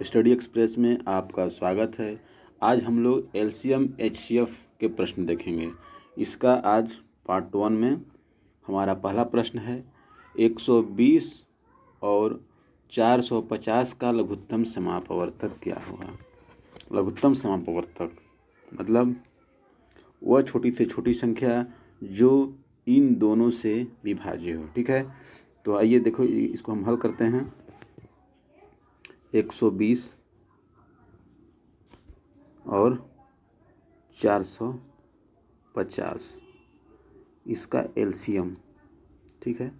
Study express में आपका स्वागत है। आज हम लोग एलसीएम एचसीएफ के प्रश्न देखेंगे। इसका आज पार्ट 1 में हमारा पहला प्रश्न है 120 और 450 का लघुत्तम समापवर्तक क्या होगा। लघुत्तम समापवर्तक मतलब वह छोटी से छोटी संख्या जो इन दोनों से विभाज्य हो। ठीक है, तो आइए देखो इसको हम हल करते हैं। 120 और 450 इसका एलसीएम, ठीक है,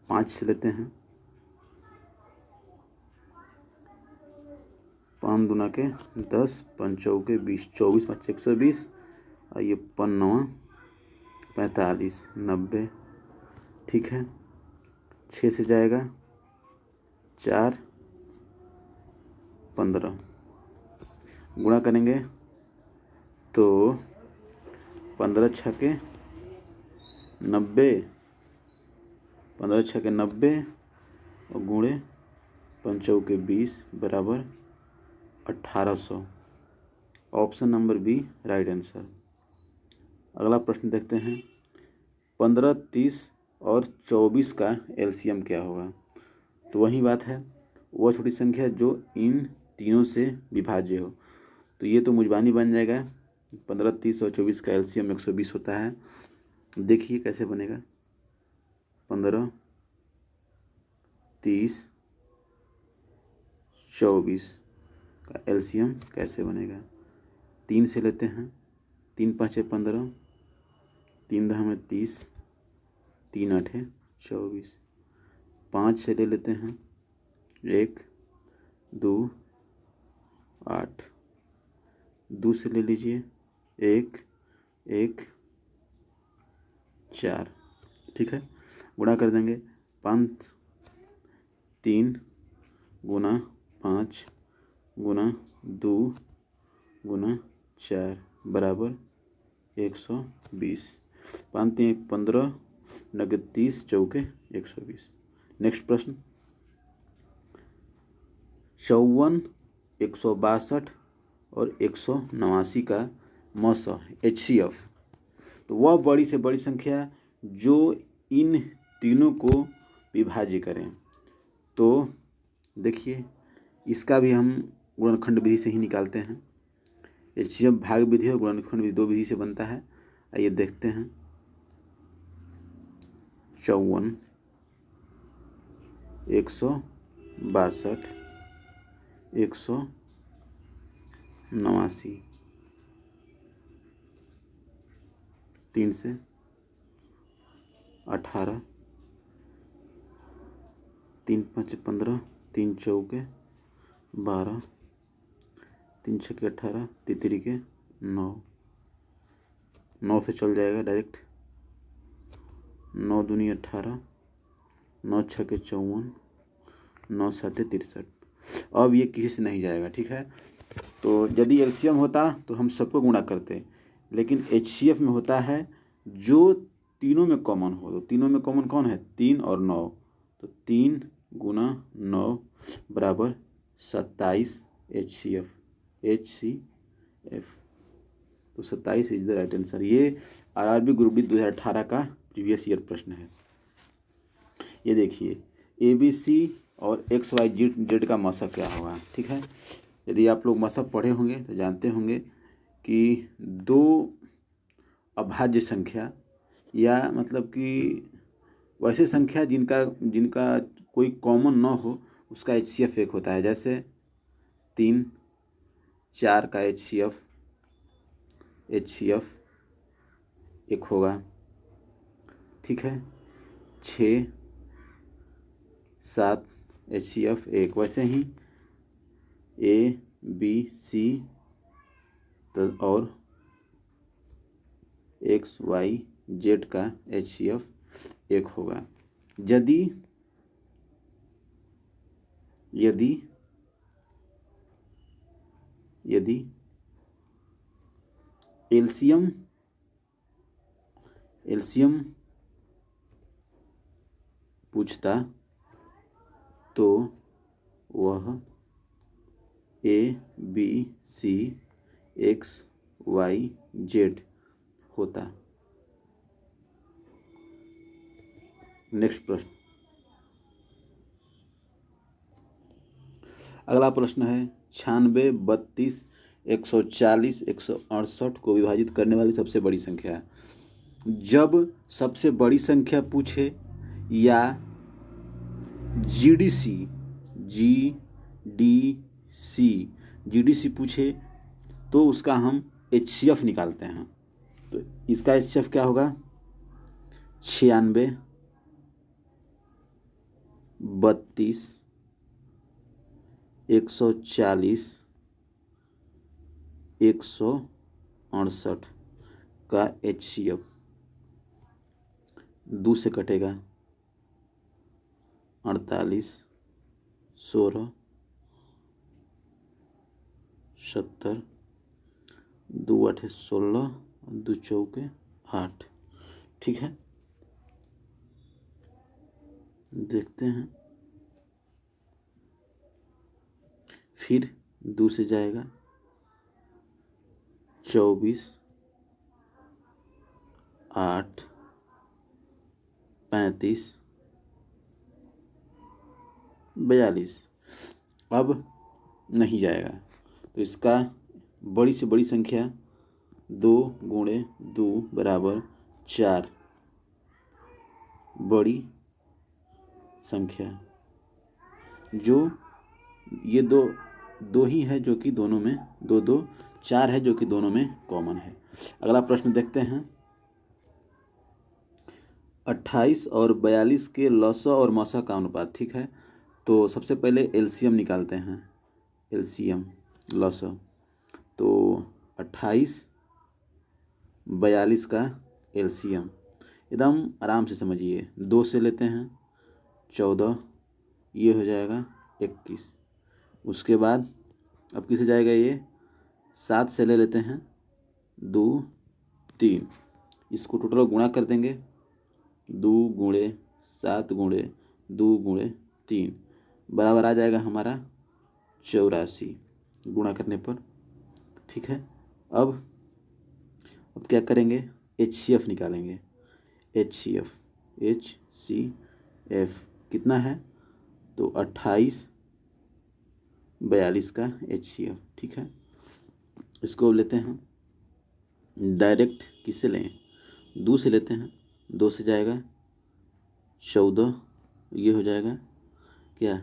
5 से लेते हैं। 5 दूना के 10, 5 चौके 20, 24 5 120, और ये 5 45 90, ठीक है। 6 से जाएगा 4 15, गुणा करेंगे तो 15 छके 90, 15 छके 90 और गुणे 5 चौके 20 बराबर 1800। Option number B right answer. अगला प्रश्न देखते हैं। 15, 30 और 24 का एलसीएम क्या होगा। तो वही बात है, वह छोटी संख्या जो इन तीनों से विभाज्य हो। तो ये तो मुजबानी बन जाएगा। 15, 30 और 24 का एलसीएम 120 होता है। देखिए कैसे बनेगा। 15, 30, 24 का एलसीएम कैसे बनेगा। 3 से लेते हैं। 3 5 15, 3 10 30, 3 8 24। 5 से ले लेते हैं। 1 2 8, 2 से ले लीजिए 1 1 4, ठीक है। गुणा कर देंगे 5 3 गुना 5 गुना 2 गुना 4 बराबर 120। 5 3 15 नगद 30 चौके 120। नेक्स्ट प्रश्न 54, 162 और 189 का मौसा एचसीएफ। तो वह बड़ी से बड़ी संख्या जो इन तीनों को विभाज्य करें। तो देखिए इसका भी हम गुणनखंड विधि से ही निकालते हैं। एचसीएफ भाग विधि और गुणनखंड विधि 2 विधि से बनता है। आइए देखते हैं। 54, 162, 189, 3 से 18, 3 5 15, 3 चौके 12, 3 छके 18, तितरी के 9, 9 से चल जाएगा डायरेक्ट। 9 दूनी 18, 9 छके 54, 9 7 63। अब ये किसी से नहीं जाएगा, ठीक है। तो यदि एलसीएम होता तो हम सबको गुणा करते, लेकिन एचसीएफ में होता है जो तीनों में कॉमन हो। तो तीनों में कॉमन कौन है, 3 और 9। तो 3 गुना 9 बराबर 27 एचसीएफ। तो 27 इज द राइट आंसर। ये आरआरबी ग्रुप डी 2018 का प्रीवियस ईयर प्रश्न है। ये देखिए एबीसी और एक्स वाई जेड का मौसक क्या होगा, ठीक है। यदि आप लोग मौसक पढ़े होंगे तो जानते होंगे कि दो अभाज्य संख्या या मतलब कि वैसे संख्या जिनका जिनका कोई कॉमन न हो उसका एचसीएफ एक होता है। जैसे 3 4 का एचसीएफ एक होगा, ठीक है। 6 7 एचसीएफ एक। वैसे ही ए बी सी और एक्स वाई जेड का एचसीएफ एक होगा। यदि यदि यदि एलसीएम पूछता तो वह ABCXYZ होता। नेक्स्ट प्रश्न, अगला प्रश्न है 96, 32, 140, 168 को विभाजित करने वाली सबसे बड़ी संख्या है। जब सबसे बड़ी संख्या पूछे या जीडीसी पूछे तो उसका हम HCF निकालते हैं। तो इसका HCF क्या होगा? 96, 32, 140, 168 का HCF 2 से कटेगा 48, 16, 70, 2 8 16, 2 चौके 8। ठीक है, देखते हैं। फिर 2 से जाएगा 24, 8, 35, 42। अब नहीं जाएगा तो इसका बड़ी से बड़ी संख्या 2 गुणे 2 बराबर 4 बड़ी संख्या, जो ये दो ही है जो कि दोनों में 2 2 4 है जो कि दोनों में कॉमन है। अगला प्रश्न देखते हैं 28 और 42 के लसा और मसा का अनुपात। ठीक है, तो सबसे पहले LCM निकालते हैं। LCM लसा, तो 28 42 का LCM एकदम आराम से समझिए। 2 से लेते हैं 14, ये हो जाएगा 21। उसके बाद अब किसे जाएगा ये? 7 से ले लेते हैं 2 3, इसको टोटल गुणा कर देंगे। 2 गुणे 7 गुणे 2 गुणे 3 बराबर आ जाएगा हमारा 84 गुणा करने पर। ठीक है, अब क्या करेंगे? HCF निकालेंगे। HCF कितना है? तो 28 42 का HCF। ठीक है, इसको लेते हैं डायरेक्ट। किससे लें? 2 से लेते हैं। 2 से जाएगा 14, ये हो जाएगा क्या?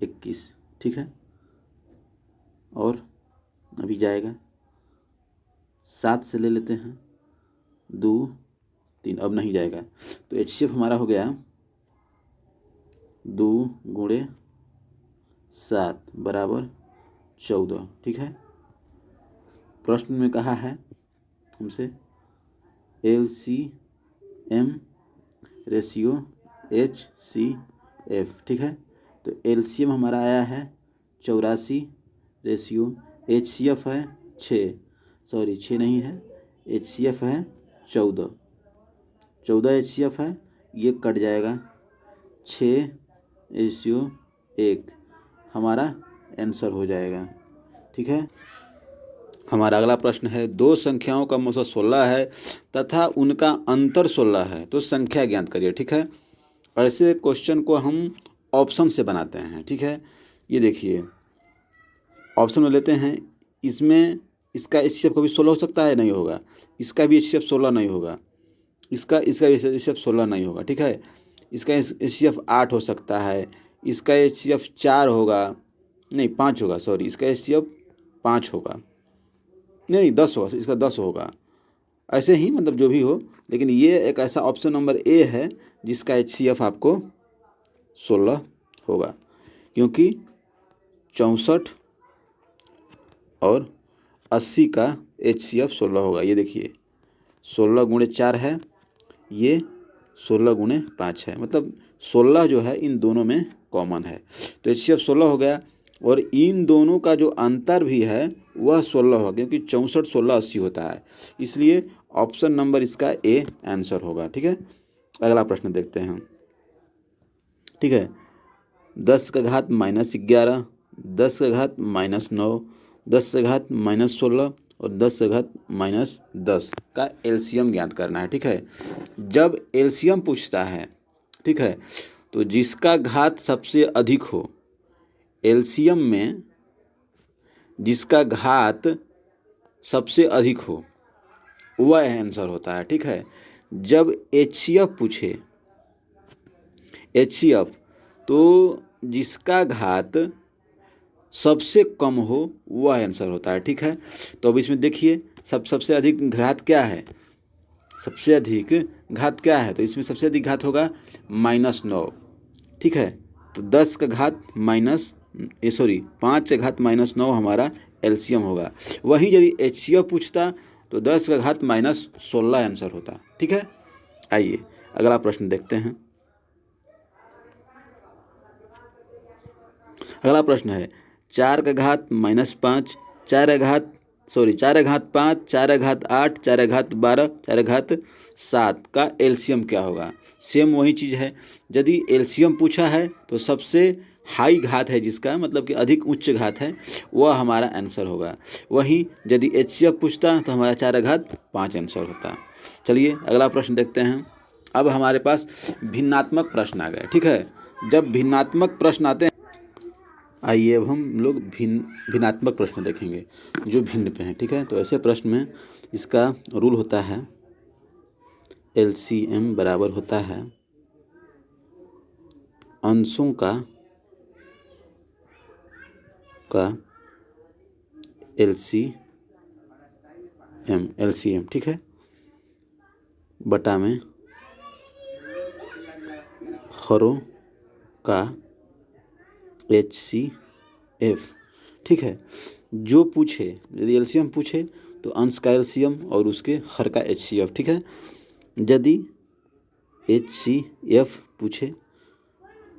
21। ठीक है, और अभी जाएगा 7 से ले लेते हैं 2 3, अब नहीं जाएगा तो HCF हमारा हो गया 2 गुणे 7 बराबर 14। ठीक है, प्रश्न में कहा है हमसे LCM रेशियो HCF। ठीक है, तो LCM हमारा आया है 84 रेशियो, HCF है 6 नहीं है, HCF है 14 HCF है, ये कट जाएगा 6:1 हमारा आंसर हो जाएगा। ठीक है, हमारा अगला प्रश्न है 2 संख्याओं का मौसा 16 है तथा उनका अंतर 16 है, तो संख्या ज्ञात करिए। ठीक है, ऐसे क्वेश्चन को हम ऑप्शन से बनाते हैं। ठीक है, ये देखिए ऑप्शन में लेते हैं। इसमें इसका HCF कभी 16 हो सकता है? नहीं होगा। इसका भी HCF 16 नहीं होगा। इसका भी HCF 16 नहीं होगा। ठीक है, इसका HCF 8 हो सकता है। इसका HCF 4 होगा, नहीं 5 होगा, सॉरी इसका HCF 5 होगा, नहीं 10 होगा, इसका 10 होगा। ऐसे ही मतलब जो भी हो, लेकिन ये एक ऐसा ऑप्शन नंबर A है जिसका HCF आपको 16 होगा, क्योंकि 64 और 80 का HCF 16 होगा। ये देखिए 16 गुणे 4 है, ये 16 गुणे 5 है, मतलब 16 जो है इन दोनों में कॉमन है, तो HCF 16 हो गया। और इन दोनों का जो अंतर भी है वह 16 होगा, क्योंकि 64 16 80 होता है, इसलिए ऑप्शन नंबर इसका A आंसर होगा। ठीक है, अगला प्रश्न देखते हैं। ठीक है, 10 का घात -11 10 का घात -9, 10 का घात -16 और 10 का घात -10 का एलसीएम ज्ञात करना है। ठीक है, जब एलसीएम पूछता है, ठीक है, तो जिसका घात सबसे अधिक हो, एलसीएम में जिसका घात सबसे अधिक हो वह आंसर होता है। ठीक है, जब एचसीएफ पूछे, एचसीएफ, तो जिसका घात सबसे कम हो वह आंसर होता है। ठीक है, तो अब इसमें देखिए सबसे अधिक घात क्या है, सबसे अधिक घात क्या है, तो इसमें सबसे अधिक घात होगा -9। ठीक है, तो 10 का घात पाँच का घात -9 हमारा एलसीएम होगा। वहीं यदि एचसीएफ पूछता तो 10 का घात -16 आंसर होता। ठीक है, आइए अगला प्रश्न देखते हैं। अगला प्रश्न है 4 का घात -5, 4 का घात 5, 4 का घात 8, 4 का घात 12, 4 का घात 7 का एलसीएम क्या होगा। सेम वही चीज़ है, यदि एलसीएम पूछा है तो सबसे हाई घात है जिसका मतलब कि अधिक उच्च घात है वह हमारा आंसर होगा। वहीं यदि एचसीएफ पूछता तो हमारा 4 का घात 5 आंसर होता। चलिए अगला प्रश्न देखते हैं। अब हमारे पास भिन्नात्मक प्रश्न आ गए। ठीक है, जब भिन्नात्मक प्रश्न आते हैं, आइए अब हम लोग भिन्नात्मक प्रश्न देखेंगे जो भिन्न पे हैं। ठीक है, तो ऐसे प्रश्न में इसका रूल होता है एलसीएम बराबर होता है अंशों का एलसीएम, ठीक है, बटा में हरों का एचसीएफ। ठीक है, जो पूछे यदि एलसीएम पूछे तो अंश का एलसीएम और उसके हर का एचसीएफ। ठीक है, यदि एचसीएफ पूछे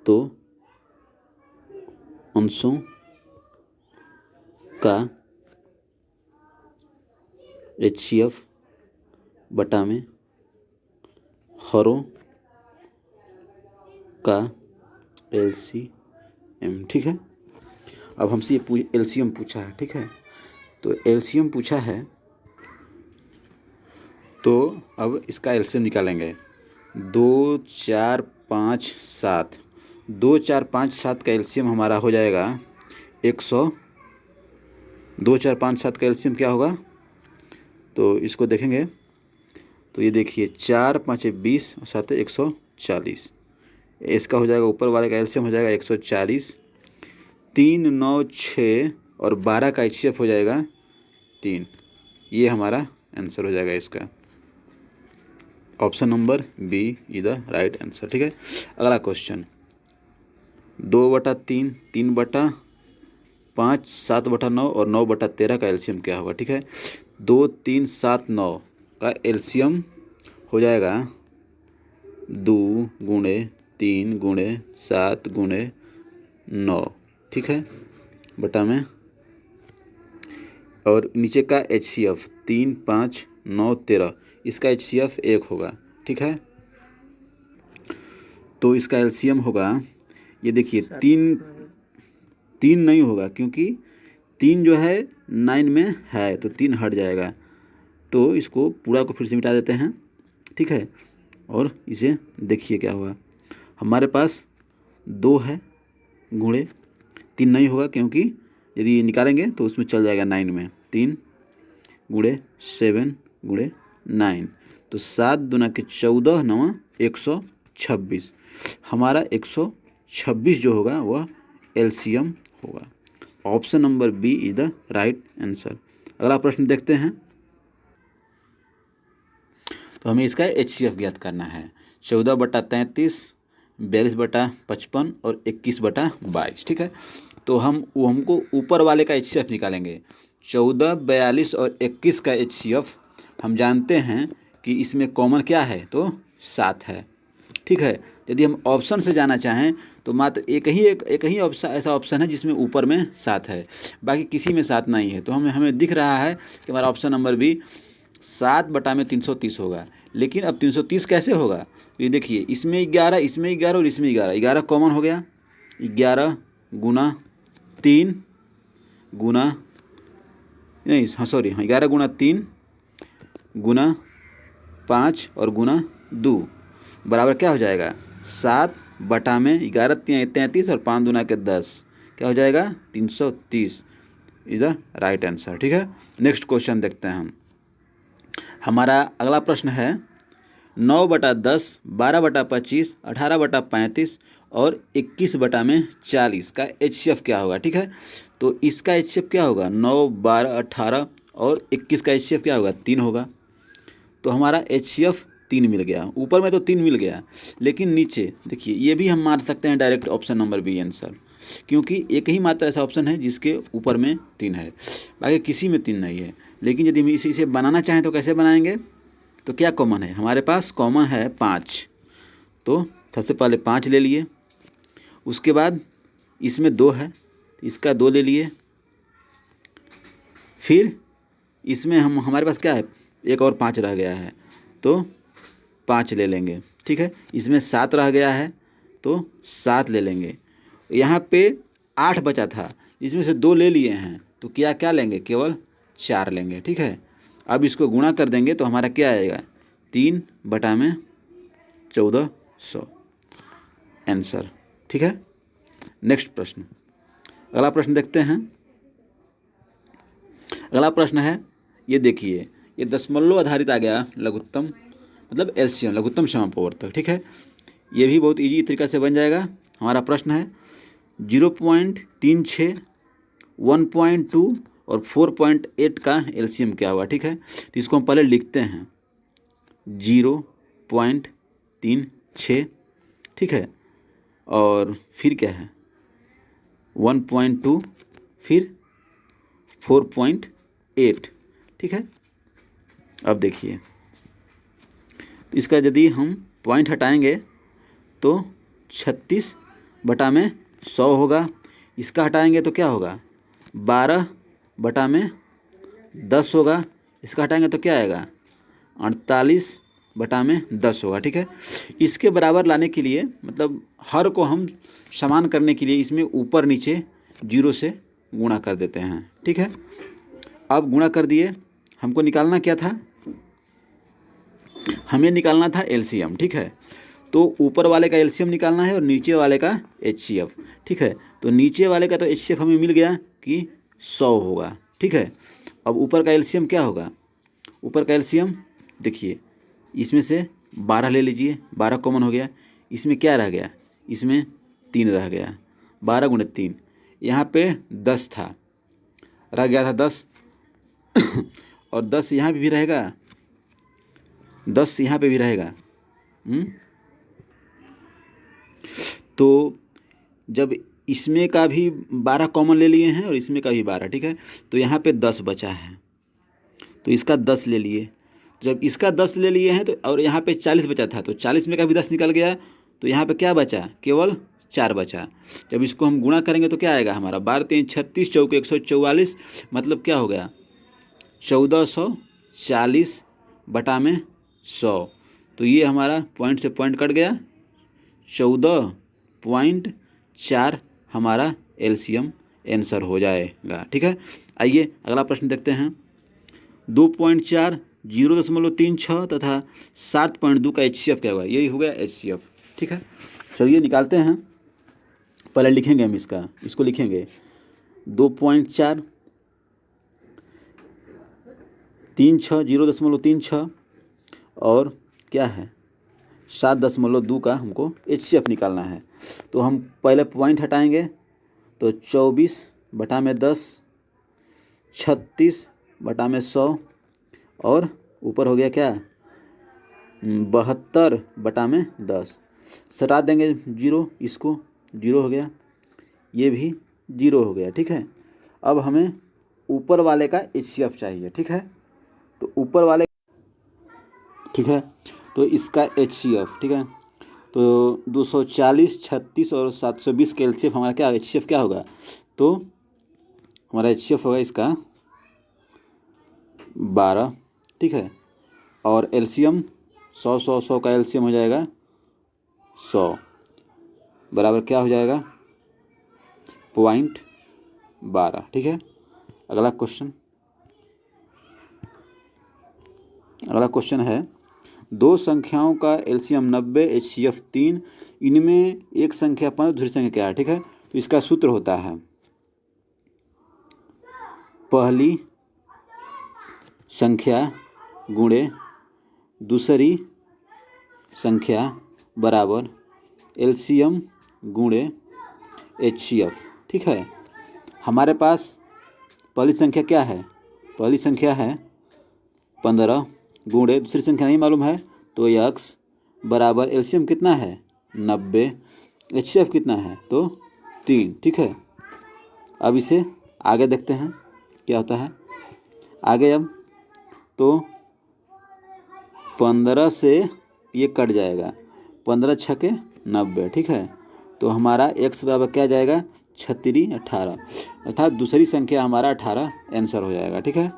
तो अंशों का एचसीएफ बटा में हरों का एलसीएम। ठीक है, अब हमसे ये एलसीएम पूछा है। ठीक है, तो एलसीएम पूछा है तो अब इसका एलसीएम निकालेंगे। 2 4 5 7, 2 4 5 7 का एलसीएम हमारा हो जाएगा 100। 2 4 5 7 का एलसीएम क्या होगा, तो इसको देखेंगे तो ये देखिए 4 5 20 और 7 140। इसका हो जाएगा ऊपर वाले का एलसीएम हो जाएगा 140। 3 9 6 और 12 का एचसीएफ हो जाएगा 3। ये हमारा आंसर हो जाएगा इसका। Option number B is the right answer. ठीक है, अगला क्वेश्चन 2/3, 3/5, 7/9 और 9/13 का एलसीएम क्या होगा। ठीक है, 2 3 7 9 का एलसीएम हो जाएगा 2 गुणे 3 गुणे 7 गुणे 9। ठीक है, बटा में और नीचे का एचसीएफ 3 5 9 13, इसका एचसीएफ 1 होगा। ठीक है, तो इसका एलसीएम होगा, ये देखिए 3 नहीं होगा क्योंकि 3 जो है 9 में है तो 3 हट जाएगा, तो इसको पूरा को फिर से मिटा देते हैं। ठीक है, और इसे देखिए क्या हुआ, हमारे पास 2 है गुणे 3 नहीं होगा क्योंकि यदि निकालेंगे तो उसमें चल जाएगा 9 में। 3 गुणे 7 गुणे 9, तो 7 दूना के 14 9 126, हमारा 126 जो होगा वह एलसीएम होगा। Option number B is the right answer. अगला प्रश्न देखते हैं, तो हमें इसका एचसीएफ ज्ञात करना है। 14/33, 42/55 और 21/22। ठीक है, तो हमको ऊपर वाले का एचसीएफ निकालेंगे। 14, 42 और 21 का एचसीएफ हम जानते हैं कि इसमें कॉमन क्या है, तो 7 है। ठीक है, यदि हम ऑप्शन से जाना चाहें तो मात्र एक ही ऑप्शन ऐसा ऑप्शन है जिसमें ऊपर में 7 है, बाकी किसी में 7 नहीं है। तो हमें दिख रहा है कि हमारा ऑप्शन नंबर बी 7/330 होगा। लेकिन अब 330 कैसे होगा, ये देखिए इसमें 11, इसमें 11 और इसमें 11 कॉमन हो गया। 11 गुना 3 गुना, नहीं हाँ सॉरी, हाँ 11 गुना 3 गुना 5 और गुना 2 बराबर क्या हो जाएगा 7 बटा में 11 33 और 5 दूना के 10, क्या हो जाएगा 330 इज द राइट आंसर। ठीक है, नेक्स्ट क्वेश्चन देखते हैं हम। हमारा अगला प्रश्न है 9 बटा 10, 12 बटा 25, 18 बटा 35 और 21 बटा में 40 का HCF क्या होगा। ठीक है, तो इसका HCF क्या होगा 9, 12, 18 और 21 का HCF क्या होगा 3 होगा। तो हमारा HCF 3 मिल गया, ऊपर में तो 3 मिल गया, लेकिन नीचे देखिए ये भी हम मार सकते हैं direct option number B answer, क्योंकि एक ही मात्र ऐसा ऑप्शन है जिसके ऊपर में 3 है, बाकी किसी में 3 नहीं है। लेकिन यदि हम इसे बनाना चाहें तो कैसे बनाएंगे, तो क्या कॉमन है हमारे पास, कॉमन है 5, तो सबसे पहले 5 ले लिए, उसके बाद इसमें 2 है, इसका 2 ले लिए, फिर इसमें हमारे पास क्या है एक और 5 रह गया है तो 5 ले लेंगे। ठीक है, इसमें 7 रह गया है तो 7 ले लेंगे, यहाँ पे 8 बचा था, इसमें से 2 ले लिए हैं तो क्या लेंगे, केवल 4 लेंगे। ठीक है, अब इसको गुणा कर देंगे तो हमारा क्या आएगा 3 बटा में 1400 आंसर। ठीक है, नेक्स्ट प्रश्न, अगला प्रश्न देखते हैं। अगला प्रश्न है, ये देखिए ये दशमलव आधारित आ गया लघुत्तम, मतलब LCM लघुत्तम समापवर्तक। ठीक है, ये भी बहुत इजी तरीका से बन जाएगा। हमारा प्रश्न है 0.36, 1.2 और 4.8 का LCM क्या होगा। ठीक है, तो इसको हम पहले लिखते हैं 0.36, ठीक है, और फिर क्या है 1.2, फिर 4.8। ठीक है, अब देखिए इसका यदि हम पॉइंट हटाएंगे तो 36 बटा में 100 होगा, इसका हटाएंगे तो क्या होगा 12 बटा में 10 होगा, इसका हटाएंगे तो क्या आएगा 48 बटा में 10 होगा। ठीक है, इसके बराबर लाने के लिए मतलब हर को हम समान करने के लिए इसमें ऊपर नीचे 0 से गुणा कर देते हैं। ठीक है, अब गुणा कर दिए, हमको निकालना क्या था, हमें निकालना था LCM। ठीक है, तो ऊपर वाले का LCM निकालना है और नीचे वाले का HCF। ठीक है, तो नीचे वाले का तो HCF हमें मिल गया कि 100 होगा। ठीक है, अब ऊपर का LCM क्या होगा, ऊपर का LCM देखिए इसमें से 12 ले लीजिए, 12 कॉमन हो गया, इसमें क्या रह गया, इसमें 3 रह गया, 12 गुणे 3, यहाँ पे 10 था, रह गया था 10 और 10 यहाँ पे भी रहेगा, 10 यहाँ पे भी रहेगा। तो जब इसमें का भी 12 कॉमन ले लिए हैं और इसमें का भी 12, ठीक है, तो यहाँ पे 10 बचा है तो इसका 10 ले लिए, जब इसका 10 ले लिए हैं तो और यहाँ पे 40 बचा था तो 40 में का भी 10 निकल गया, तो यहाँ पे क्या बचा, केवल 4 बचा। जब इसको हम गुणा करेंगे तो क्या आएगा हमारा 12 3 36 चौके 144, मतलब क्या हो गया 1440 बटा में 100, तो ये हमारा पॉइंट से पॉइंट कट गया, 14.4 हमारा LCM आंसर हो जाएगा। ठीक है, आइए अगला प्रश्न देखते हैं। 2.4, 0.36 तथा 7.2 का HCF क्या होगा, यही हो गया HCF। ठीक है, चलिए निकालते हैं, पहले लिखेंगे हम इसको लिखेंगे 2.4, 36, 0.36 और क्या है 7.2 का हमको HCF निकालना है। तो हम पहले पॉइंट हटाएंगे तो 24 बटा में 10, 36 बटा में 100 और ऊपर हो गया क्या 72 बटा में 10, सटा देंगे 0, इसको 0 हो गया, ये भी 0 हो गया। ठीक है, अब हमें ऊपर वाले का HCF चाहिए। ठीक है, तो ऊपर वाले, ठीक है, तो इसका HCF, ठीक है, तो 240, 36 और 720 के LCF हमारा क्या HCF क्या होगा, तो हमारा HCF होगा इसका 12। ठीक है, और LCM 100 का LCM हो जाएगा 100 बराबर क्या हो जाएगा 0.8। 12। ठीक है, अगला क्वेश्चन है, दो संख्याओं का एलसीएम 90, एचसीएफ 3, इनमें एक संख्या 5, दूसरी संख्या क्या है। ठीक है, तो इसका सूत्र होता है पहली संख्या गुणे दूसरी संख्या बराबर एलसीएम गुणे एचसीएफ। ठीक है, हमारे पास पहली संख्या क्या है, पहली संख्या है 15 गुणे दूसरी संख्या नहीं मालूम है, तो x बराबर एलसीएम कितना है 90, एचसीएफ कितना है तो 3। ठीक है, अब इसे आगे देखते हैं क्या होता है आगे। अब तो 15 से ये कट जाएगा, 15 छके 90। ठीक है, तो हमारा x बराबर क्या जाएगा 36 18, अर्थात दूसरी संख्या हमारा 18 आंसर हो जाएगा। ठीक है।